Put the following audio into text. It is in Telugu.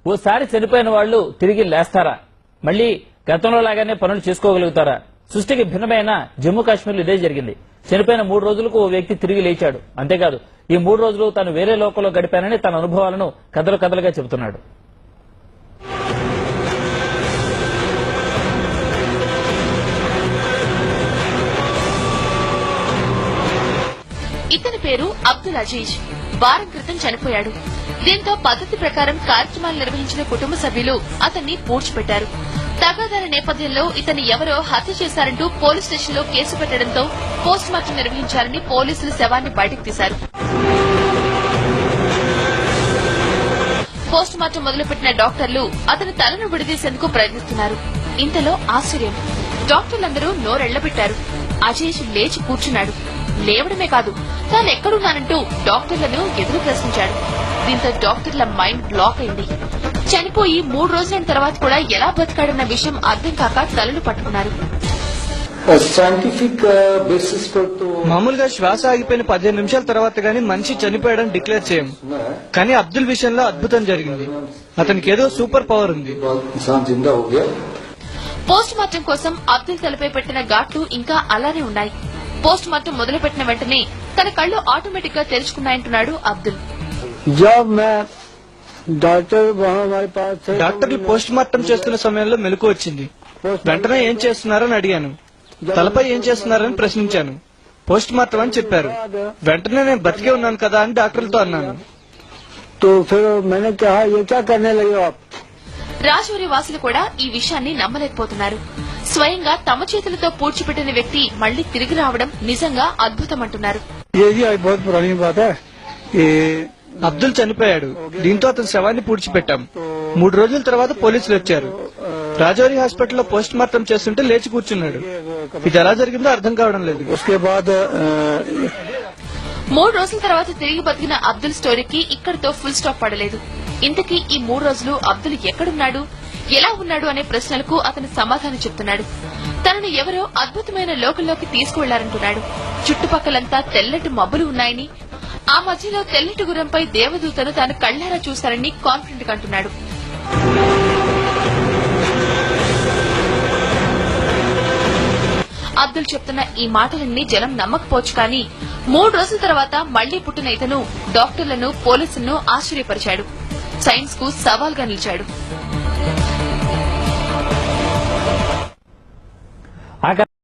ఓసారి చనిపోయిన వాళ్లు తిరిగి లేస్తారా? మళ్లీ గతంలో లాగానే పనులు చేసుకోగలుగుతారా? సృష్టికి భిన్నమైన జమ్మూ కాశ్మీర్లో ఇదే జరిగింది. చనిపోయిన 3 రోజులకు ఓ వ్యక్తి తిరిగి లేచాడు. అంతేకాదు, ఈ 3 రోజులు తాను వేరే లోకంలో గడిపానని తన అనుభవాలను కథలు కథలుగా చెబుతున్నాడు. ఇతని పేరు అబ్దుల్ అజీజ్. వారం క్రితం చనిపోయాడు. దీంతో పద్ధతి ప్రకారం కార్యక్రమాలు నిర్వహించిన కుటుంబ సభ్యులు అతన్ని పూడ్చిపెట్టారు. తగాదాల నేపథ్యంలో ఇతన్ని ఎవరో హత్య చేశారంటూ పోలీస్ స్టేషన్లో కేసు పెట్టడంతో పోస్టుమార్టం నిర్వహించాలని పోలీసులు శవాన్ని బయటకు తీశారు. పోస్టుమార్టం మొదలుపెట్టిన డాక్టర్లు అతని తలను విడదీసేందుకు ప్రయత్నిస్తున్నారు. ఇంతలో ఆశ్చర్యం, డాక్టర్లందరూ నోరెళ్లబెట్టారు. అజీజ్ లేచి కూర్చున్నాడు. లేవడమే కాదు, తాను ఎక్కడున్నానంటూ డాక్టర్లను ఎదురు ప్రశ్నించాడు. దీంతో డాక్టర్ల మైండ్ బ్లాక్ అయింది. చనిపోయి 3 రోజుల తర్వాత కూడా ఎలా బతికాడన్న విషయం అర్థం కాక తలలు పట్టుకున్నారు. మామూలుగా శ్వాస ఆగిపోయిన 15 నిమిషాల తర్వాత గానీ మనిషి చనిపోయాడని డిక్లేర్ చేయం. కానీ అబ్దుల్ విషయంలో అద్భుతం జరిగింది. అతనికి ఏదో సూపర్ పవర్ ఉంది. పోస్ట్ మార్టం కోసం అబ్దుల్ తలపై పెట్టిన ఘాట్లు ఇంకా అలానే ఉన్నాయి. పోస్ట్ మార్టం మొదలుపెట్టిన వెంటనే తన కళ్లు ఆటోమేటిక్ గా తెరుచుకున్నాయంటున్నాడు అబ్దుల్. డాక్టర్లు పోస్ట్ మార్టం చేస్తున్న సమయంలో మెలకు వచ్చింది. వెంటనే ఏం చేస్తున్నారని అడిగాను. తలపై ఏం చేస్తున్నారని ప్రశ్నించాను. పోస్ట్ మార్టం అని చెప్పారు. వెంటనే నేను బతికే ఉన్నాను కదా అని డాక్టర్లతో అన్నాను. రాజౌరి వాసులు కూడా ఈ విషయాన్ని నమ్మలేకపోతున్నారు. స్వయంగా తమ చేతులతో పూడ్చిపెట్టిన వ్యక్తి మళ్లీ తిరిగి రావడం నిజంగా అద్భుతమంటున్నారు. అబ్దుల్ చనిపోయాడు. దీంతో అతని శవాన్ని పూడ్చిపెట్టాం. 3 రోజుల తర్వాత పోలీసులు వచ్చారు. రాజౌరి హాస్పిటల్లో పోస్ట్ మార్టం చేస్తుంటే లేచి కూర్చున్నాడు. ఇది ఎలా జరిగిందో అర్థం కావడం లేదు. 3 రోజుల తర్వాత తిరిగి బతికిన అబ్దుల్ స్టోరీకి ఇక్కడితో ఫుల్ స్టాప్ పడలేదు. ఇంతకీ ఈ 3 రోజులు అబ్దుల్ ఎక్కడున్నాడు, ఎలా ఉన్నాడు అనే ప్రశ్నలకు అతను సమాధానం చెప్తున్నాడు. తనను ఎవరో అద్భుతమైన లోకంలోకి తీసుకువెళ్లారంటున్నాడు. చుట్టుపక్కలంతా తెల్లటి మబ్బులు ఉన్నాయని, ఆ మధ్యలో తెల్లటి గుర్రంపై దేవదూతను తాను కళ్లారా చూశారని కాన్ఫిడెంట్ గా అంటున్నాడు. అబ్దుల్ చెప్తున్న ఈ మాటలన్నీ జనం నమ్మకపోవచ్చు, కానీ 3 రోజుల తర్వాత మళ్లీ పుట్టిన ఇతను డాక్టర్లను, పోలీసులను ఆశ్చర్యపరిచాడు. సైన్స్ కు సవాల్గా నిలిచాడు.